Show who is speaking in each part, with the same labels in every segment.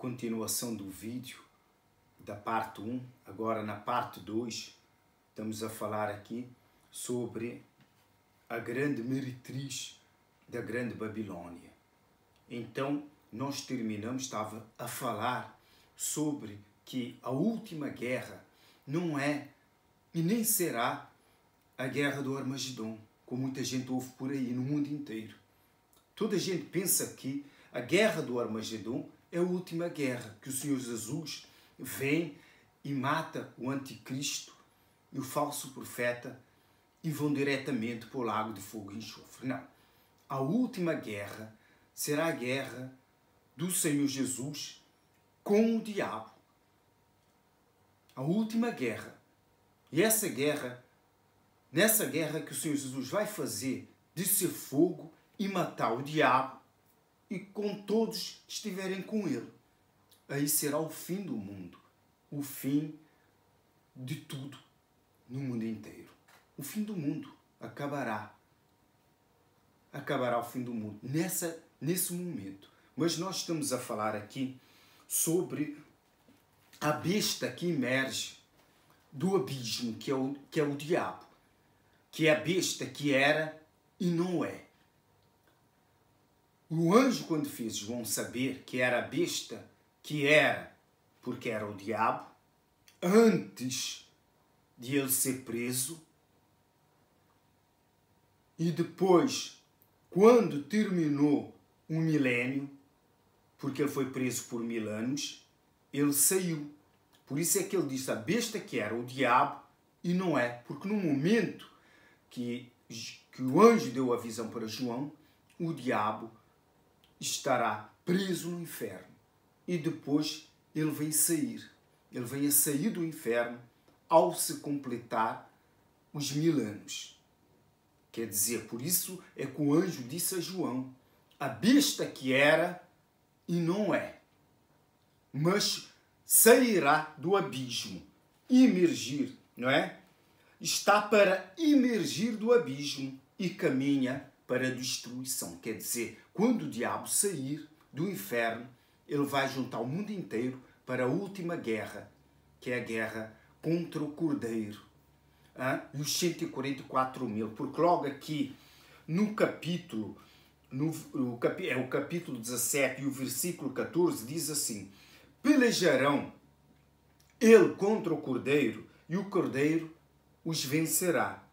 Speaker 1: continuação do vídeo da parte 1, agora na parte 2, estamos a falar aqui sobre a grande meretriz da grande Babilônia. Então, nós terminamos, estava a falar sobre que a última guerra não é e nem será a guerra do Armagedon, como muita gente ouve por aí no mundo inteiro. Toda a gente pensa que a guerra do Armagedon é a última guerra, que o Senhor Jesus vem e mata o anticristo e o falso profeta e vão diretamente para o lago de fogo e enxofre. Não. A última guerra será a guerra do Senhor Jesus com o diabo. A última guerra. E essa guerra, nessa guerra que o Senhor Jesus vai fazer descer fogo e matar o diabo e com todos que estiverem com ele. Aí será o fim do mundo. O fim de tudo no mundo inteiro. O fim do mundo acabará. Acabará o fim do mundo nesse momento. Mas nós estamos a falar aqui sobre a besta que emerge do abismo, que é o diabo. Que é a besta que era e não é. O anjo, quando fez João saber que era a besta que era, porque era o diabo, antes de ele ser preso, e depois, quando terminou o milênio, porque ele foi preso por 1000 anos, ele saiu. Por isso é que ele disse a besta que era o diabo e não é. Porque no momento que o anjo deu a visão para João, o diabo estará preso no inferno. E depois ele vem sair. Ele vem a sair do inferno ao se completar os 1000 anos. Quer dizer, por isso é que o anjo disse a João, a besta que era e não é, mas sairá do abismo, emergir, não é? Está para emergir do abismo e caminha para a destruição. Quer dizer, quando o diabo sair do inferno, ele vai juntar o mundo inteiro para a última guerra, que é a guerra contra o Cordeiro. E os 144.000, porque logo aqui no capítulo, é o capítulo 17 e o versículo 14, diz assim, pelejarão ele contra o Cordeiro e o Cordeiro os vencerá,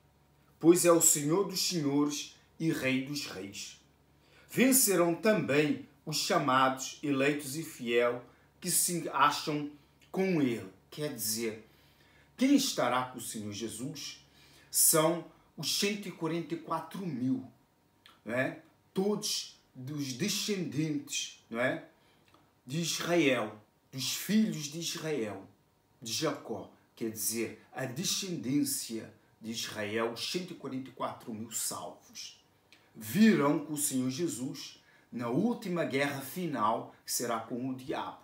Speaker 1: pois é o Senhor dos senhores e Rei dos reis. Vencerão também os chamados, eleitos e fiel, que se acham com ele. Quer dizer, quem estará com o Senhor Jesus são os 144.000, não é? Todos dos descendentes, não é? De Israel, dos filhos de Israel, de Jacó. Quer dizer, a descendência de Israel, os 144.000 salvos, virão com o Senhor Jesus na última guerra final, que será com o diabo.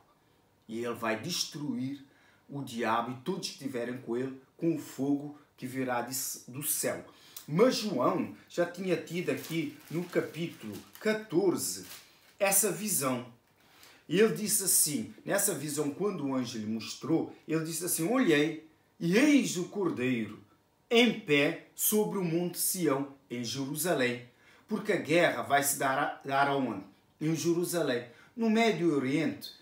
Speaker 1: E ele vai destruir o diabo e todos que estiverem com ele, com o fogo que virá do céu. Mas João já tinha tido aqui no capítulo 14 essa visão. E ele disse assim, nessa visão, quando o anjo lhe mostrou, ele disse assim, olhei e eis o Cordeiro em pé sobre o monte Sião, em Jerusalém. Porque a guerra vai se dar aonde? Em Jerusalém. No Médio Oriente,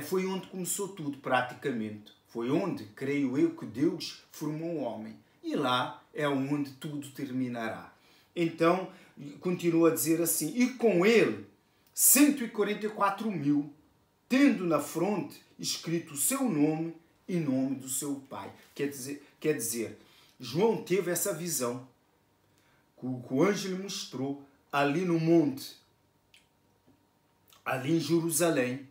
Speaker 1: foi onde começou tudo praticamente. Foi onde, creio eu, que Deus formou o homem. E lá é onde tudo terminará. Então, continua a dizer assim, e com ele 144.000, tendo na fronte escrito o seu nome e nome do seu pai. Quer dizer, João teve essa visão que o anjo lhe mostrou ali no monte, ali em Jerusalém.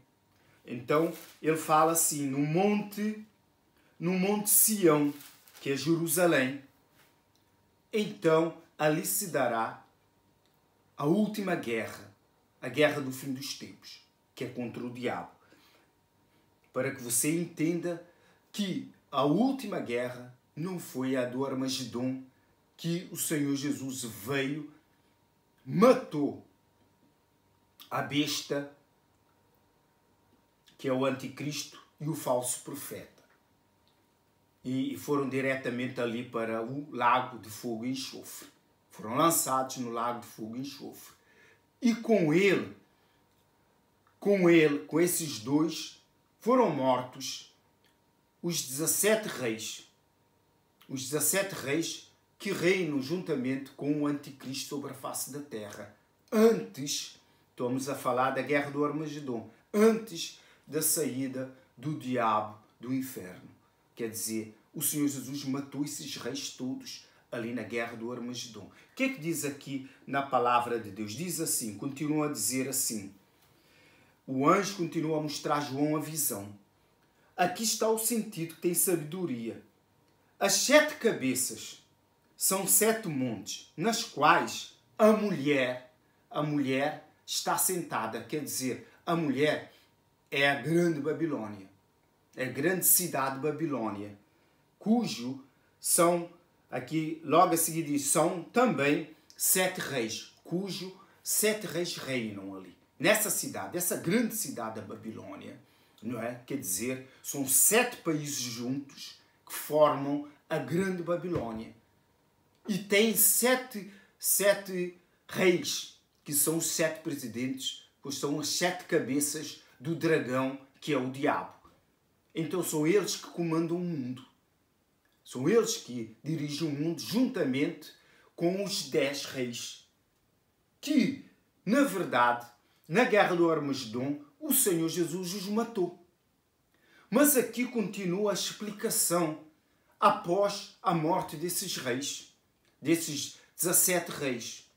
Speaker 1: Então, ele fala assim, no monte Sião, que é Jerusalém. Então, ali se dará a última guerra, a guerra do fim dos tempos, que é contra o diabo. Para que você entenda que a última guerra não foi a do Armagedon, que o Senhor Jesus veio, matou a besta, que é o anticristo e o falso profeta. E foram diretamente ali para o lago de fogo e enxofre. Foram lançados no lago de fogo e enxofre. E com esses dois, foram mortos os 17 reis. Os 17 reis que reinam juntamente com o anticristo sobre a face da terra. Antes, estamos a falar da guerra do Armagedon, antes da saída do diabo do inferno. Quer dizer, o Senhor Jesus matou esses reis todos ali na guerra do Armagedon. O que é que diz aqui na palavra de Deus? Diz assim, continua a dizer assim. O anjo continua a mostrar a João a visão. Aqui está o sentido que tem sabedoria. As 7 cabeças são 7 montes, nas quais a mulher está sentada. Quer dizer, a mulher é a grande Babilônia, é a grande cidade Babilônia, cujo são, aqui logo a seguir diz, são também 7 reis, cujo 7 reis reinam ali. Nessa cidade, essa grande cidade da Babilônia, não é? Quer dizer, são 7 países juntos que formam a grande Babilônia. E tem 7 reis, que são os 7 presidentes, pois são as 7 cabeças do dragão, que é o diabo. Então são eles que comandam o mundo. São eles que dirigem o mundo juntamente com os 10 reis. Que, na verdade, na guerra do Armagedon, o Senhor Jesus os matou. Mas aqui continua a explicação após a morte desses reis, desses 17 reis,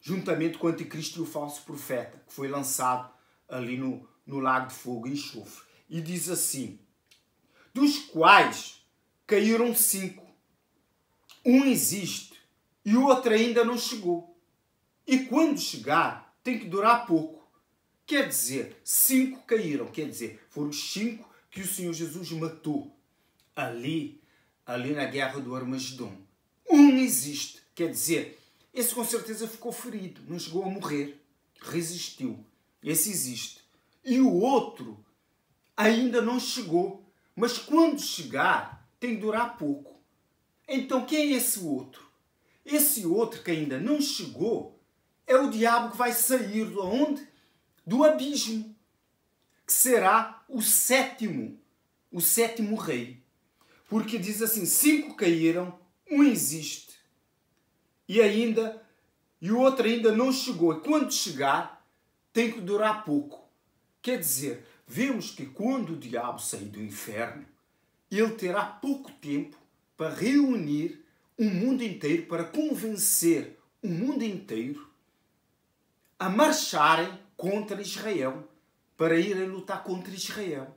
Speaker 1: juntamente com o anticristo e o falso profeta, que foi lançado ali no lago de fogo e enxofre. E diz assim, dos quais caíram 5. Um existe e o outro ainda não chegou. E quando chegar, tem que durar pouco. Quer dizer, 5 caíram. Quer dizer, foram os 5 que o Senhor Jesus matou ali na guerra do Armagedon. Um existe. Quer dizer, esse com certeza ficou ferido, não chegou a morrer. Resistiu. Esse existe. E o outro ainda não chegou. Mas quando chegar, tem que durar pouco. Então quem é esse outro? Esse outro que ainda não chegou é o diabo que vai sair de onde? Do abismo, que será o sétimo rei. Porque diz assim, 5 caíram, um existe, e o outro ainda não chegou. E quando chegar, tem que durar pouco. Quer dizer, vemos que quando o diabo sair do inferno, ele terá pouco tempo para reunir o mundo inteiro, para convencer o mundo inteiro a marcharem contra Israel, para irem lutar contra Israel.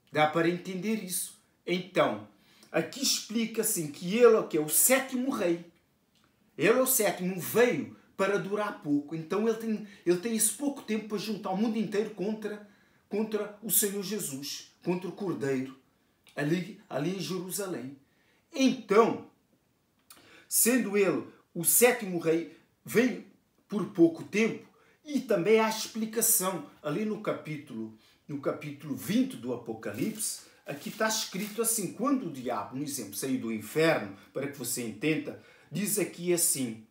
Speaker 1: Dá para entender isso. Então, aqui explica assim que ele, que é o 7º rei, ele é o 7º, veio para durar pouco. Então ele tem esse pouco tempo para juntar o mundo inteiro contra o Senhor Jesus, contra o Cordeiro, ali em Jerusalém. Então, sendo ele o 7º rei, veio por pouco tempo, e também há explicação ali no capítulo 20 do Apocalipse. Aqui está escrito assim, quando o diabo, por exemplo, saiu do inferno, para que você entenda, diz aqui assim,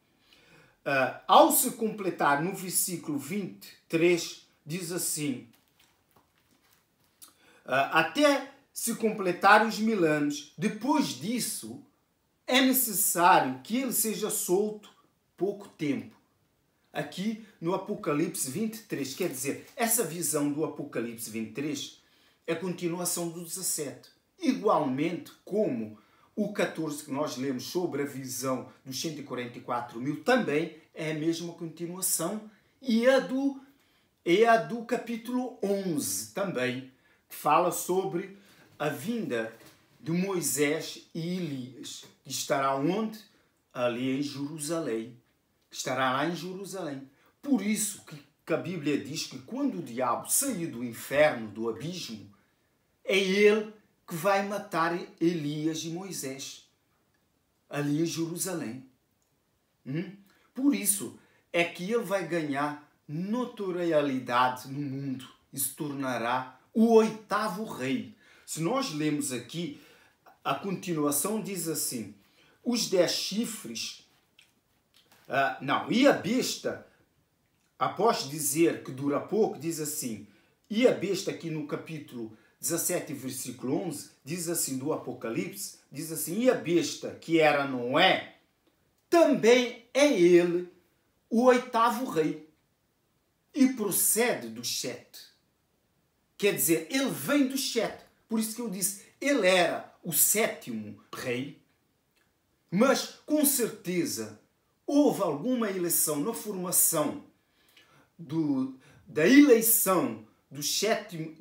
Speaker 1: ao se completar no versículo 23, diz assim, até se completar os 1000 anos, depois disso é necessário que ele seja solto pouco tempo. Aqui no Apocalipse 23, quer dizer, essa visão do Apocalipse 23 é a continuação do 17. Igualmente como o 14 que nós lemos sobre a visão dos 144.000 também é a mesma continuação, e a do capítulo 11 também, que fala sobre a vinda de Moisés e Elias, que estará onde? Ali em Jerusalém. Estará lá em Jerusalém. Por isso que a Bíblia diz que quando o diabo sair do inferno, do abismo, é ele que vai matar Elias e Moisés ali em Jerusalém. Por isso é que ele vai ganhar notoriedade no mundo. e se tornará o 8º rei. Se nós lemos aqui, a continuação diz assim, os 10 chifres, e a besta, após dizer que dura pouco, diz assim, e a besta aqui no capítulo 17, versículo 11, diz assim, do Apocalipse, diz assim, e a besta que era Noé, também é ele o 8º rei, e procede dos 7. Quer dizer, ele vem dos 7. Por isso que eu disse, ele era o 7º rei, mas com certeza houve alguma eleição na formação da eleição dos 7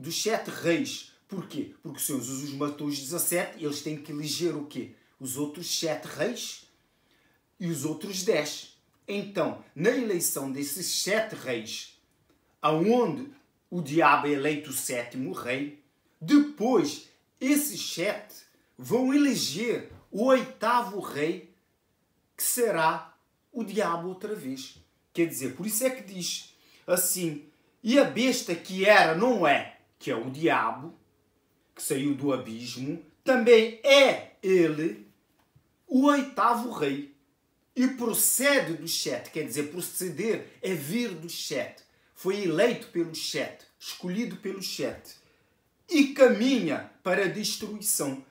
Speaker 1: reis. Porquê? Porque o Senhor Jesus matou os 17 e eles têm que eleger o quê? Os outros 7 reis e os outros 10. Então, na eleição desses 7 reis, aonde o diabo é eleito o 7º rei, depois esses 7 vão eleger o 8º rei, que será o diabo outra vez. Quer dizer, por isso é que diz assim, e a besta que era Noé, que é o diabo, que saiu do abismo, também é ele o 8º rei. E procede dos 7, quer dizer, proceder é vir dos 7. Foi eleito pelos 7, escolhido pelos 7. E caminha para a destruição.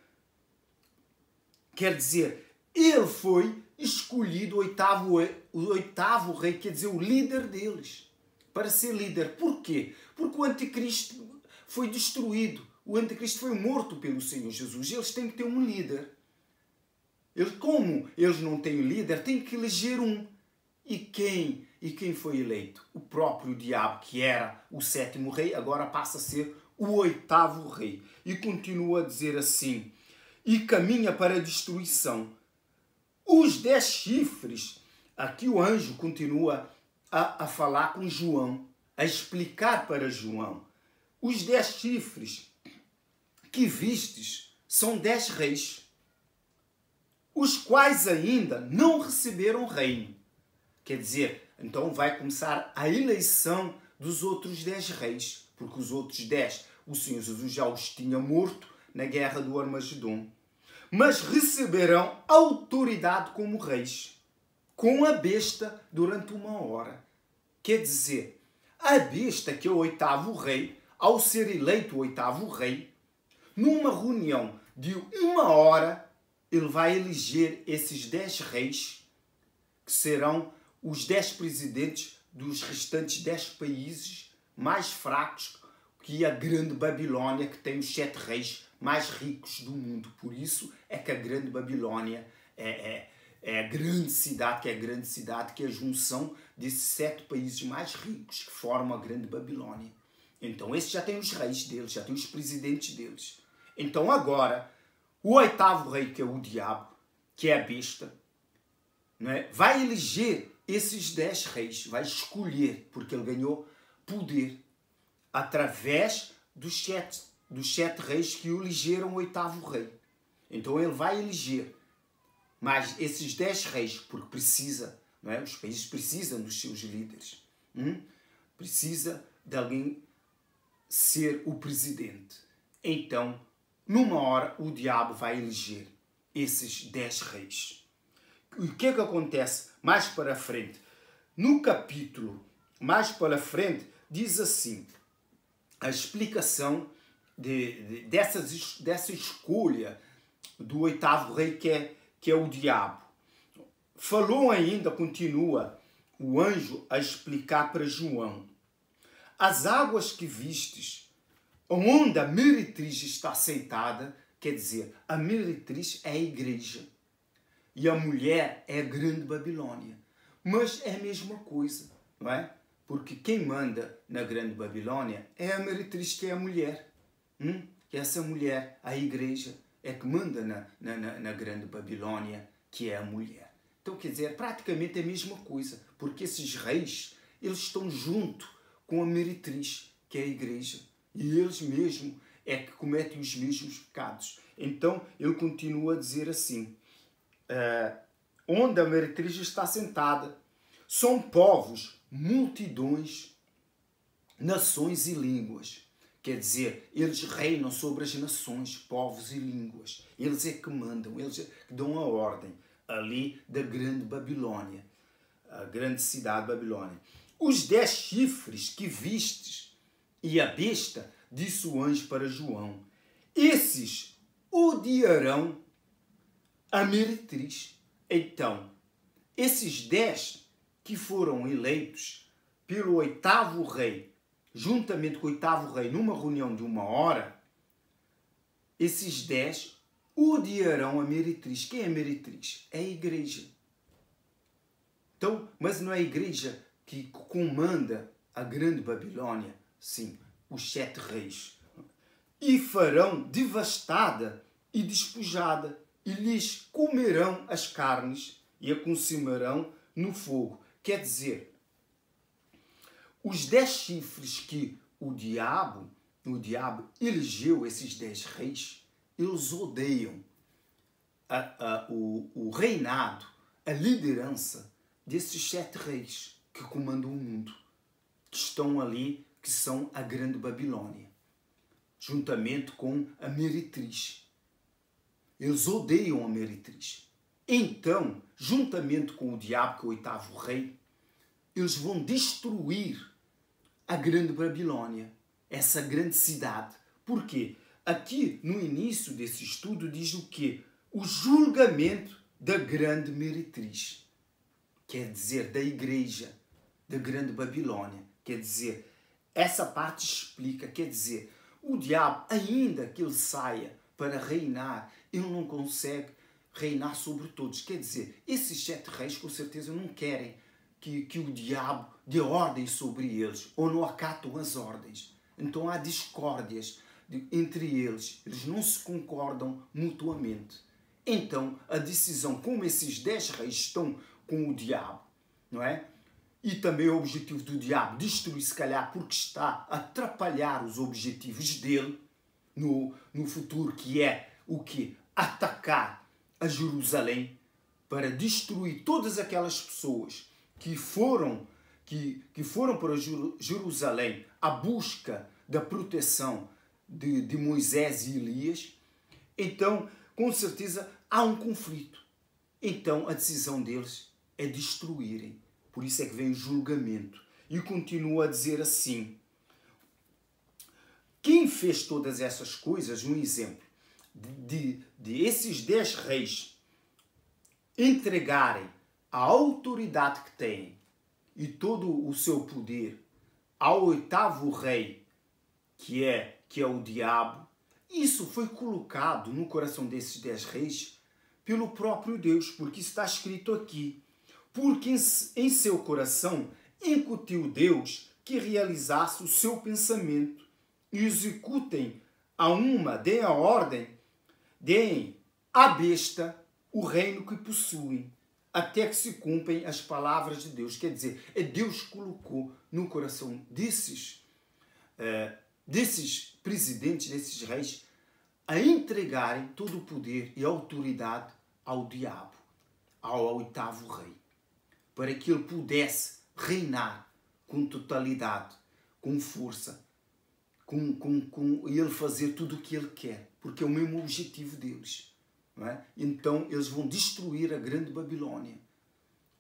Speaker 1: Quer dizer, ele foi escolhido o 8º rei, quer dizer, o líder deles, para ser líder. Porquê? Porque o anticristo foi destruído. O anticristo foi morto pelo Senhor Jesus. Eles têm que ter um líder. Como eles não têm líder, têm que eleger um. E quem foi eleito? O próprio diabo, que era o 7º rei, agora passa a ser o 8º rei. E continua a dizer assim, e caminha para a destruição. Os 10 chifres, aqui o anjo continua a falar com João, a explicar para João. Os 10 chifres que vistes são 10 reis, os quais ainda não receberam reino. Quer dizer, então vai começar a eleição dos outros 10 reis, porque os outros 10, o Senhor Jesus já os tinha morto na guerra do Armagedon. Mas receberão autoridade como reis, com a besta durante 1 hora. Quer dizer, a besta, que é o 8º rei, ao ser eleito o 8º rei, numa reunião de 1 hora, ele vai eleger esses 10 reis, que serão os 10 presidentes dos restantes 10 países mais fracos, que a grande Babilônia, que tem os 7 reis mais ricos do mundo. Por isso é que a grande Babilônia é a grande cidade, que é a junção desses 7 países mais ricos, que formam a grande Babilônia. Então, esse já tem os reis deles, já tem os presidentes deles. Então, agora, o 8º rei, que é o diabo, que é a besta, não é? Vai eleger esses 10 reis, vai escolher, porque ele ganhou poder através dos 7 reis que o elegeram o 8º rei. Então ele vai eleger, mas esses 10 reis, porque precisa, não é? Os países precisam dos seus líderes, precisa de alguém ser o presidente. Então, numa hora, o diabo vai eleger esses 10 reis. E o que é que acontece mais para frente? No capítulo mais para frente, diz assim, a explicação dessa escolha do 8º rei, que é o diabo. Falou ainda, continua o anjo a explicar para João. As águas que vistes, onde a meretriz está sentada, quer dizer, a meretriz é a igreja. E a mulher é a grande Babilônia. Mas é a mesma coisa, não é? Porque quem manda na grande Babilônia é a meretriz, que é a mulher. Essa mulher, a igreja, é que manda na grande Babilônia, que é a mulher. Então, quer dizer, praticamente é a mesma coisa. Porque esses reis, eles estão junto com a meretriz, que é a igreja. E eles mesmos é que cometem os mesmos pecados. Então, ele continua a dizer assim, onde a meretriz está sentada, são povos, multidões, nações e línguas. Quer dizer, eles reinam sobre as nações, povos e línguas. Eles é que mandam, eles é que dão a ordem ali da grande Babilônia, a grande cidade Babilônia. Os 10 chifres que vistes e a besta, disse o anjo para João, esses odiarão a meretriz. Então, esses 10 que foram eleitos pelo 8º rei, juntamente com o 8º rei, numa reunião de 1 hora, esses 10 odiarão a meretriz. Quem é a meretriz? É a igreja. Então, mas não é a igreja que comanda a grande Babilônia? Sim, os 7 reis. E farão devastada e despojada, e lhes comerão as carnes e a consumirão no fogo. Quer dizer, os 10 chifres que o diabo elegeu, esses 10 reis, eles odeiam o reinado, a liderança desses 7 reis que comandam o mundo, que estão ali, que são a grande Babilônia, juntamente com a meretriz. Eles odeiam a meretriz. Então, juntamente com o diabo, que é o 8º rei, eles vão destruir a grande Babilônia, essa grande cidade. Por quê? Aqui, no início desse estudo, diz o quê? O julgamento da grande meretriz. Quer dizer, da igreja, da grande Babilônia. Quer dizer, essa parte explica, quer dizer, o diabo, ainda que ele saia para reinar, ele não consegue reinar sobre todos. Quer dizer, esses 7 reis com certeza não querem que o diabo dê ordem sobre eles, ou não acatam as ordens. Então há discórdias entre eles, eles não se concordam mutuamente. Então a decisão, como esses 10 reis estão com o diabo, não é? E também o objetivo do diabo, destruir se calhar porque está a atrapalhar os objetivos dele no futuro, que é o quê? Atacar a Jerusalém para destruir todas aquelas pessoas que foram para Jerusalém à busca da proteção de Moisés e Elias. Então, com certeza, há um conflito. Então, a decisão deles é destruírem. Por isso é que vem o julgamento. E continua a dizer assim: quem fez todas essas coisas, um exemplo, de esses 10 reis entregarem a autoridade que têm e todo o seu poder ao 8º rei, que é o diabo, isso foi colocado no coração desses 10 reis pelo próprio Deus, porque isso está escrito aqui. Porque em seu coração incutiu Deus que realizasse o seu pensamento e executem deem a ordem, deem à besta o reino que possuem, até que se cumprem as palavras de Deus. Quer dizer, é Deus que colocou no coração desses presidentes, desses reis, a entregarem todo o poder e a autoridade ao diabo, ao 8º rei, para que ele pudesse reinar com totalidade, com força, com ele fazer tudo o que ele quer, porque é o mesmo objetivo deles. Não é? Então eles vão destruir a grande Babilônia,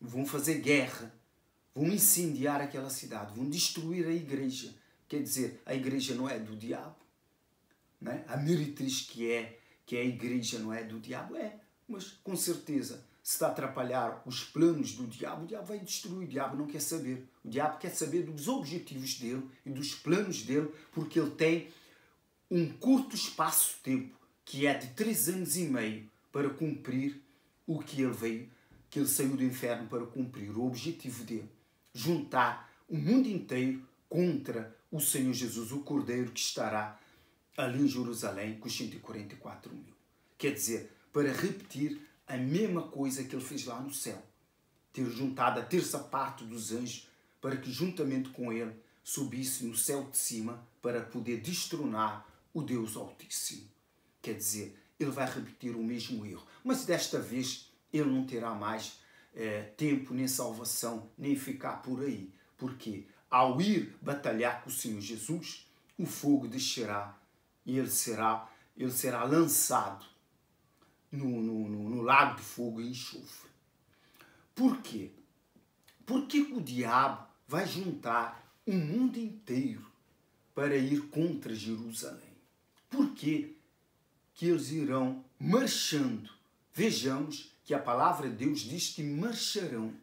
Speaker 1: vão fazer guerra, vão incendiar aquela cidade, vão destruir a igreja. Quer dizer, a igreja não é do diabo, não é? A meretriz que é a igreja não é do diabo, mas com certeza, se está a atrapalhar os planos do diabo, o diabo vai destruir. O diabo não quer saber. O diabo quer saber dos objetivos dele e dos planos dele, porque ele tem um curto espaço de tempo, que é de 3 anos e meio, para cumprir o que ele veio, que ele saiu do inferno para cumprir. O objetivo dele: juntar o mundo inteiro contra o Senhor Jesus, o Cordeiro que estará ali em Jerusalém com os 144 mil. Quer dizer, para repetir a mesma coisa que ele fez lá no céu. Ter juntado a 1/3 parte dos anjos para que juntamente com ele subisse no céu de cima para poder destronar o Deus Altíssimo. Quer dizer, ele vai repetir o mesmo erro. Mas desta vez ele não terá mais tempo, nem salvação, nem ficar por aí. Porque ao ir batalhar com o Senhor Jesus, o fogo descerá e ele será lançado no lago de fogo e enxofre. Por quê? Porque o diabo vai juntar o mundo inteiro para ir contra Jerusalém. Por quê? Que eles irão marchando. Vejamos que a palavra de Deus diz que marcharão.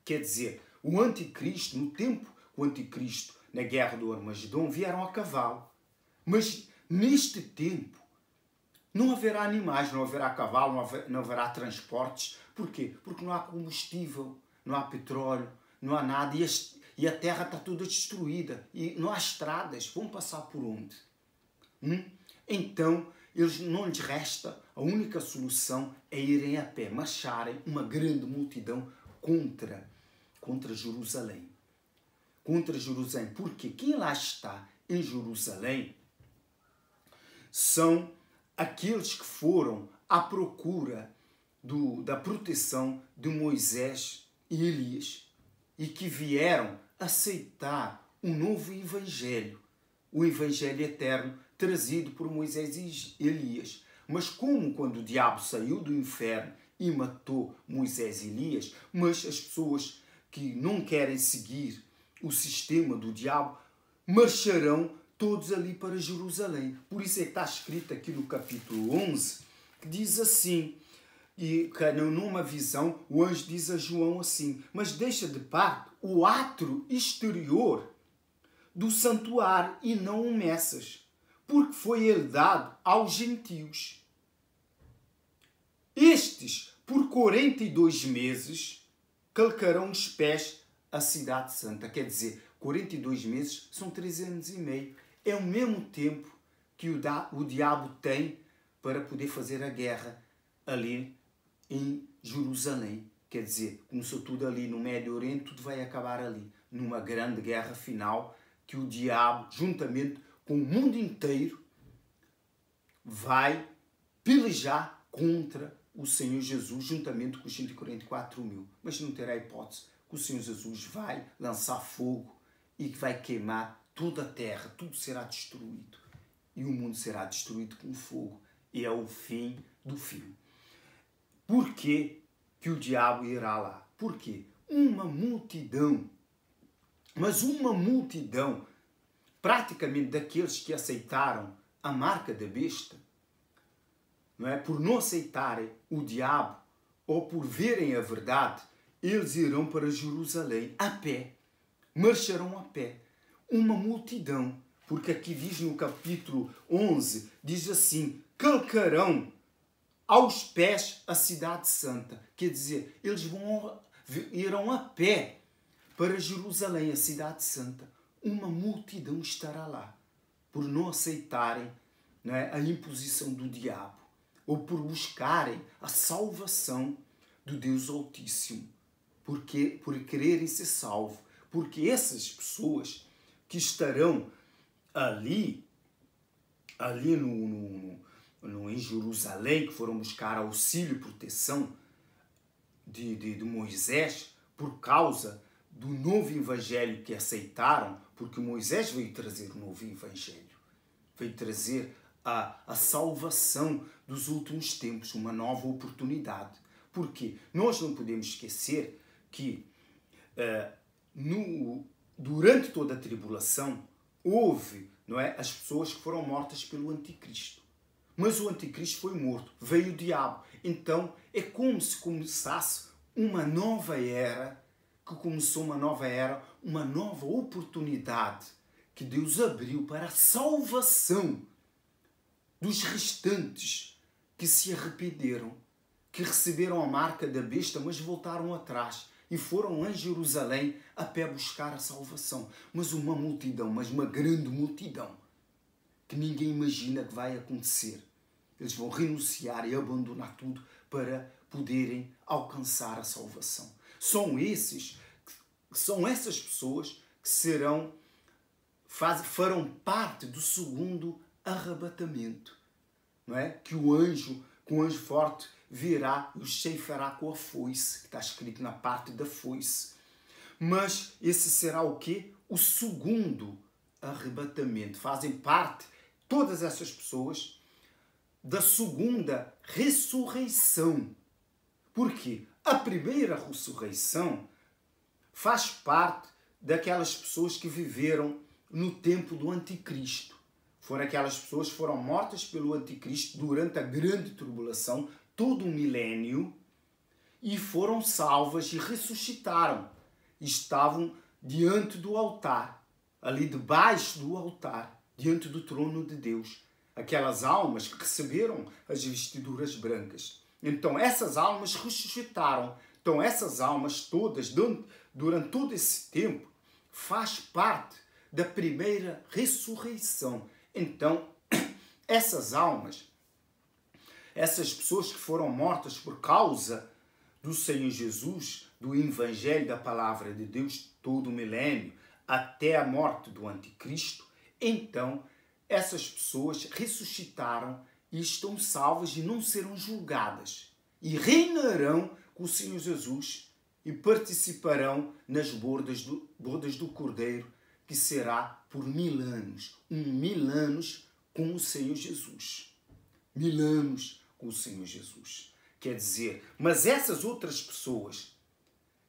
Speaker 1: Quer dizer, o anticristo, no tempo que o anticristo, na guerra do Armagedon, vieram a cavalo. Mas neste tempo, não haverá animais, não haverá cavalo, não haverá transportes. Por quê? Porque não há combustível, não há petróleo, não há nada e a terra está toda destruída e não há estradas. Vão passar por onde? Então, não lhes resta, a única solução é irem a pé, marcharem uma grande multidão contra Jerusalém. Contra Jerusalém. Porque quem lá está em Jerusalém são aqueles que foram à procura da proteção de Moisés e Elias e que vieram aceitar um novo evangelho, o evangelho eterno trazido por Moisés e Elias. Mas como quando o diabo saiu do inferno e matou Moisés e Elias, mas as pessoas que não querem seguir o sistema do diabo marcharão todos ali para Jerusalém. Por isso é que está escrito aqui no capítulo 11, que diz assim, e numa visão o anjo diz a João assim: mas deixa de parte o átrio exterior do santuário e não o meças, porque foi ele dado aos gentios. Estes, por 42 meses, calcarão os pés à cidade santa. Quer dizer, 42 meses são 3 anos e meio. É o mesmo tempo que o diabo tem para poder fazer a guerra ali em Jerusalém. Quer dizer, começou tudo ali no Médio Oriente, tudo vai acabar ali, numa grande guerra final, que o diabo, juntamente com o mundo inteiro, vai pelejar contra o Senhor Jesus, juntamente com os 144 mil. Mas não terá hipótese, que o Senhor Jesus vai lançar fogo e que vai queimar toda a terra, tudo será destruído. E o mundo será destruído com fogo. E é o fim do fim. Por que o diabo irá lá? Por quê? Uma multidão, mas uma multidão, praticamente daqueles que aceitaram a marca da besta, não é? Por não aceitarem o diabo ou por verem a verdade, eles irão para Jerusalém a pé, marcharão a pé. Uma multidão, porque aqui diz no capítulo 11, diz assim, calcarão aos pés a cidade santa. Quer dizer, eles irão a pé para Jerusalém, a cidade santa. Uma multidão estará lá, por não aceitarem, não é, a imposição do diabo, ou por buscarem a salvação do Deus Altíssimo, por quererem ser salvos. Porque essas pessoas que estarão ali em Jerusalém, que foram buscar auxílio e proteção de Moisés, por causa do novo evangelho que aceitaram, porque Moisés veio trazer um novo evangelho, veio trazer a salvação dos últimos tempos, uma nova oportunidade. Porque nós não podemos esquecer que durante toda a tribulação houve, não é, as pessoas que foram mortas pelo anticristo. Mas o anticristo foi morto, veio o diabo. Então é como se começasse uma nova era, uma nova oportunidade que Deus abriu para a salvação dos restantes que se arrependeram, que receberam a marca da besta, mas voltaram atrás e foram a Jerusalém a pé buscar a salvação. Mas uma multidão, mas uma grande multidão, que ninguém imagina que vai acontecer. Eles vão renunciar e abandonar tudo para poderem alcançar a salvação. São essas pessoas que farão parte do segundo arrebatamento, não é? Que o anjo forte virá e os ceifará com a foice, que está escrito na parte da foice. Mas esse será o quê? o segundo arrebatamento. Fazem parte, todas essas pessoas, da segunda ressurreição. Porque a primeira ressurreição faz parte daquelas pessoas que viveram no tempo do anticristo. Foram aquelas pessoas que foram mortas pelo anticristo durante a grande tribulação, todo um milénio, e foram salvas e ressuscitaram. Estavam diante do altar, ali debaixo do altar, diante do trono de Deus. Aquelas almas que receberam as vestiduras brancas. Então essas almas ressuscitaram. Então essas almas todas, durante todo esse tempo, faz parte da primeira ressurreição. Então essas almas, essas pessoas que foram mortas por causa do Senhor Jesus, do Evangelho da Palavra de Deus, todo o milênio, até a morte do Anticristo, então essas pessoas ressuscitaram e estão salvas e não serão julgadas. E reinarão com o Senhor Jesus e participarão nas bodas do Cordeiro, que será por 1000 anos. 1000 anos com o Senhor Jesus. 1000 anos com o Senhor Jesus. Quer dizer, mas essas outras pessoas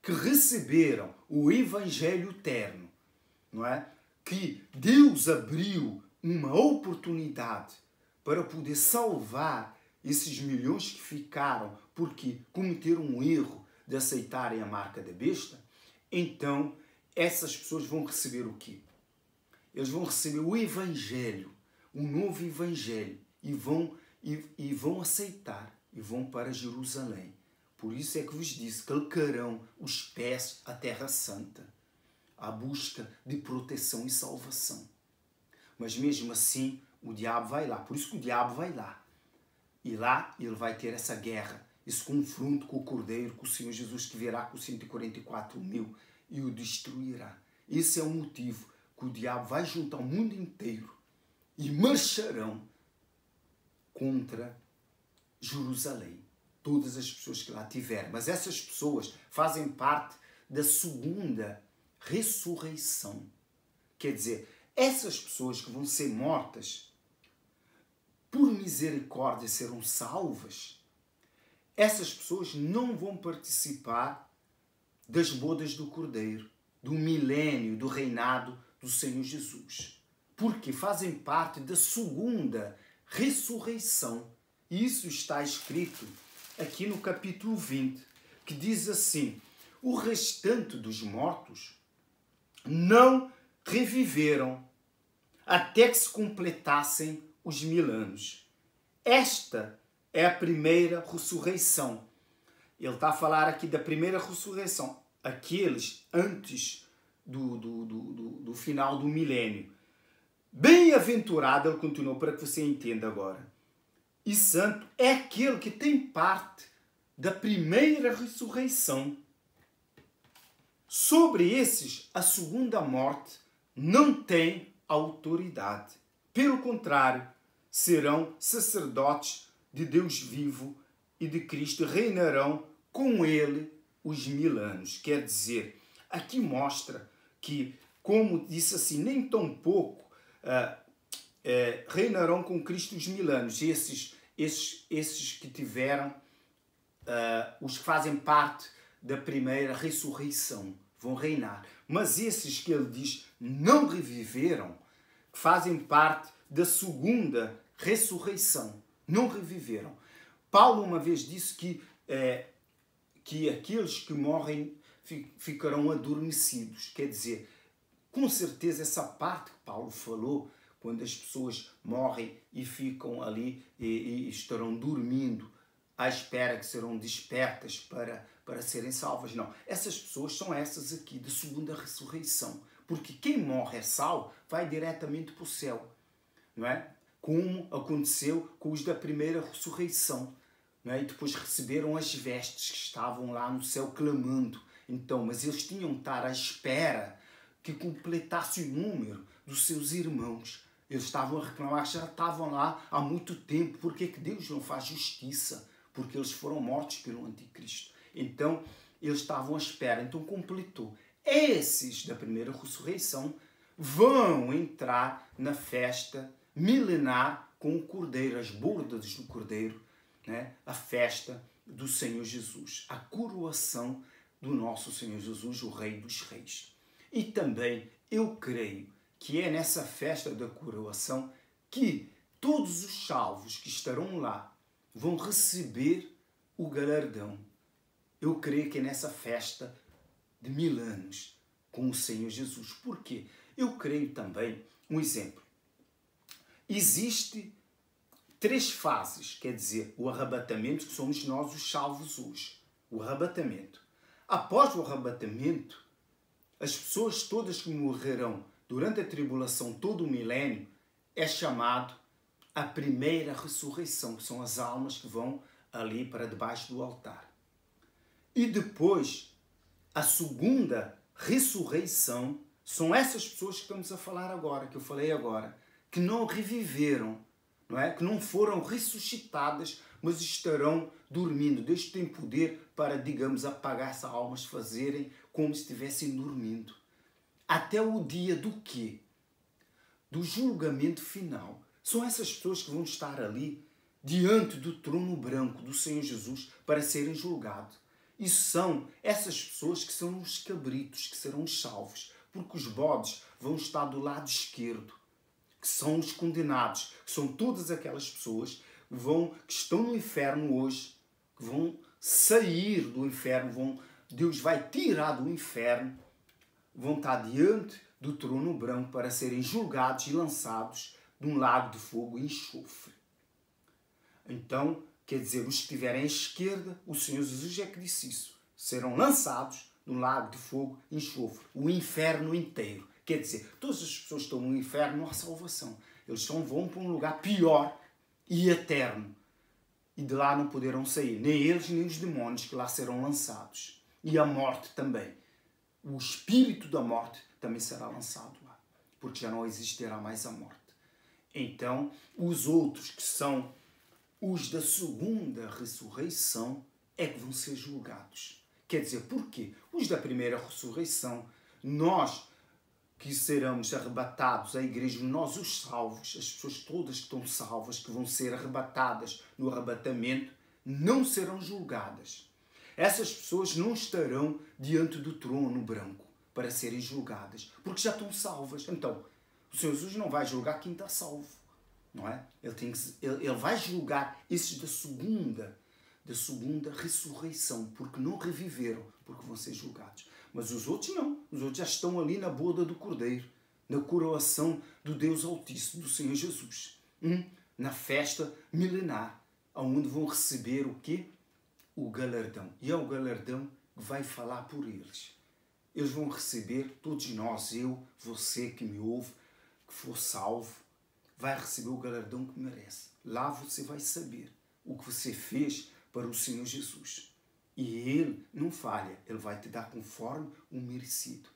Speaker 1: que receberam o Evangelho eterno, não é? Que Deus abriu uma oportunidade para poder salvar esses milhões que ficaram porque cometeram um erro de aceitarem a marca da besta, então essas pessoas vão receber o quê? Eles vão receber o Evangelho, um novo Evangelho, e vão aceitar, e vão para Jerusalém. Por isso é que vos disse, calcarão os pés à Terra Santa, à busca de proteção e salvação. Mas mesmo assim, o diabo vai lá. Por isso que o diabo vai lá. E lá ele vai ter essa guerra, esse confronto com o Cordeiro, com o Senhor Jesus, que virá com 144 mil e o destruirá. Esse é o motivo que o diabo vai juntar o mundo inteiro e marcharão contra Jerusalém. Todas as pessoas que lá tiverem. Mas essas pessoas fazem parte da segunda ressurreição. Quer dizer, essas pessoas que vão ser mortas, por misericórdia serão salvas, essas pessoas não vão participar das bodas do Cordeiro, do milênio, do reinado do Senhor Jesus. Porque fazem parte da segunda ressurreição. E isso está escrito aqui no capítulo 20, que diz assim: o restante dos mortos não reviveram até que se completassem os 1000 anos. Esta é a primeira ressurreição. Ele está a falar aqui da primeira ressurreição. Aqueles antes do final do milênio. Bem-aventurado, ele continuou para que você entenda agora. E santo é aquele que tem parte da primeira ressurreição. Sobre esses, a segunda morte não tem autoridade. Pelo contrário, serão sacerdotes de Deus vivo e de Cristo, reinarão com ele os 1000 anos. Quer dizer, aqui mostra que, como disse assim, nem tão pouco reinarão com Cristo os 1000 anos. Esses que tiveram, os que fazem parte da primeira ressurreição, vão reinar. Mas esses que ele diz não reviveram, fazem parte da segunda ressurreição, não reviveram. Paulo uma vez disse que aqueles que morrem ficarão adormecidos. Quer dizer, com certeza essa parte que Paulo falou, quando as pessoas morrem e ficam ali e estarão dormindo à espera que serão despertas para serem salvas. Não, essas pessoas são essas aqui, da segunda ressurreição. Porque quem morre é salvo, vai diretamente para o céu. Não é? Como aconteceu com os da primeira ressurreição. Não é? E depois receberam as vestes que estavam lá no céu clamando. Então, mas eles tinham de estar à espera que completasse o número dos seus irmãos. Eles estavam a reclamar que já estavam lá há muito tempo. Por que é que Deus não faz justiça? Porque eles foram mortos pelo anticristo. Então, eles estavam à espera. Então, completou. esses da primeira ressurreição vão entrar na festa milenar com o Cordeiro, as bordas do Cordeiro, né? A festa do Senhor Jesus, a coroação do nosso Senhor Jesus, o Rei dos Reis. E também eu creio que é nessa festa da coroação que todos os salvos que estarão lá vão receber o galardão. Eu creio que é nessa festa de 1000 anos com o Senhor Jesus. Por quê? Eu creio também, um exemplo, existe 3 fases, quer dizer, o arrebatamento, que somos nós os salvos hoje. O arrebatamento. Após o arrebatamento, as pessoas todas que morrerão durante a tribulação, todo o milénio, é chamado a primeira ressurreição, que são as almas que vão ali para debaixo do altar. E depois, a segunda ressurreição, são essas pessoas que estamos a falar agora, que eu falei agora, que não reviveram, não é? Que não foram ressuscitadas, mas estarão dormindo. Deus tem poder para, digamos, apagar essas almas, fazerem como se estivessem dormindo. Até o dia do quê? Do julgamento final. São essas pessoas que vão estar ali, diante do trono branco do Senhor Jesus, para serem julgados. E são essas pessoas que são os cabritos, que serão os salvos, porque os bodes vão estar do lado esquerdo, que são os condenados, que são todas aquelas pessoas que estão no inferno hoje, que vão sair do inferno, Deus vai tirar do inferno, vão estar diante do trono branco para serem julgados e lançados de um lago de fogo e enxofre. Então, quer dizer, os que estiverem à esquerda, o Senhor Jesus é que disse isso, serão lançados no lago de fogo e enxofre, o inferno inteiro. Quer dizer, todas as pessoas que estão no inferno não há salvação. Eles vão para um lugar pior e eterno. E de lá não poderão sair, nem eles nem os demónios que lá serão lançados. E a morte também. O espírito da morte também será lançado lá, porque já não existirá mais a morte. Então, os outros que são os da segunda ressurreição é que vão ser julgados. Quer dizer, porquê? Os da primeira ressurreição, nós que seremos arrebatados, a igreja, nós os salvos, as pessoas todas que estão salvas, que vão ser arrebatadas no arrebatamento, não serão julgadas. Essas pessoas não estarão diante do trono branco para serem julgadas, porque já estão salvas. Então, o Senhor Jesus não vai julgar quem está salvo, não é? Ele vai julgar esses da segunda ressurreição, porque não reviveram, porque vão ser julgados. Mas os outros não. Os outros já estão ali na boda do Cordeiro, na coroação do Deus Altíssimo, do Senhor Jesus. Na festa milenar, onde vão receber o quê? O galardão. E é o galardão que vai falar por eles. Eles vão receber, todos nós, eu, você que me ouve, que for salvo, vai receber o galardão que merece. Lá você vai saber o que você fez para o Senhor Jesus. E Ele não falha, Ele vai te dar conforme o merecido.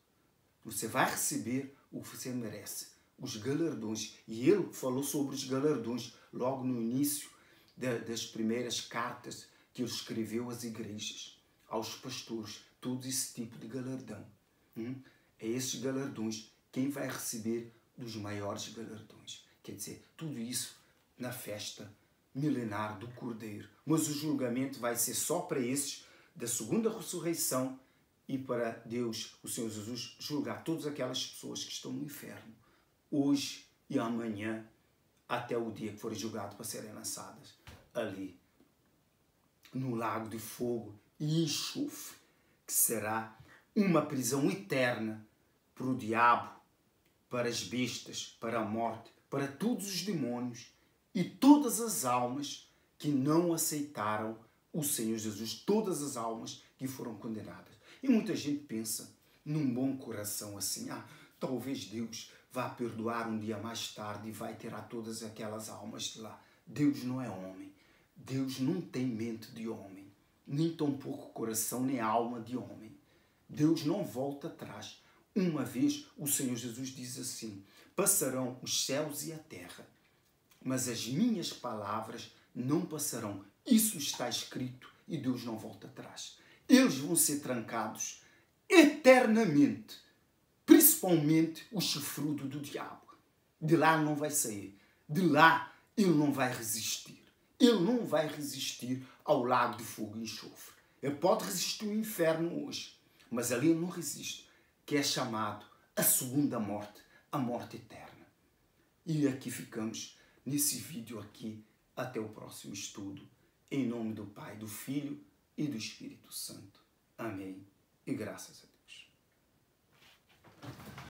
Speaker 1: Você vai receber o que você merece, os galardões. E Ele falou sobre os galardões logo no início das primeiras cartas que Ele escreveu às igrejas, aos pastores, todo esse tipo de galardão. É esses galardões quem vai receber dos maiores galardões. Quer dizer, tudo isso na festa milenar do Cordeiro. Mas o julgamento vai ser só para esses da segunda ressurreição e para Deus, o Senhor Jesus, julgar todas aquelas pessoas que estão no inferno, hoje e amanhã, até o dia que forem julgados para serem lançadas ali, no lago de fogo e enxofre, que será uma prisão eterna para o diabo, para as bestas, para a morte, para todos os demônios e todas as almas que não aceitaram o Senhor Jesus, todas as almas que foram condenadas. E muita gente pensa, num bom coração assim, talvez Deus vá perdoar um dia mais tarde e vai tirar todas aquelas almas de lá. Deus não é homem. Deus não tem mente de homem, nem tampouco coração, nem alma de homem. Deus não volta atrás. Uma vez o Senhor Jesus diz assim: passarão os céus e a terra, mas as minhas palavras não passarão. Isso está escrito e Deus não volta atrás. Eles vão ser trancados eternamente. Principalmente o chifrudo do diabo. De lá não vai sair. De lá ele não vai resistir. Ele não vai resistir ao lago de fogo e enxofre. Ele pode resistir ao inferno hoje, mas ali ele não resiste, que é chamado a segunda morte, a morte eterna. E aqui ficamos nesse vídeo aqui. Até o próximo estudo. Em nome do Pai, do Filho e do Espírito Santo. Amém. E graças a Deus.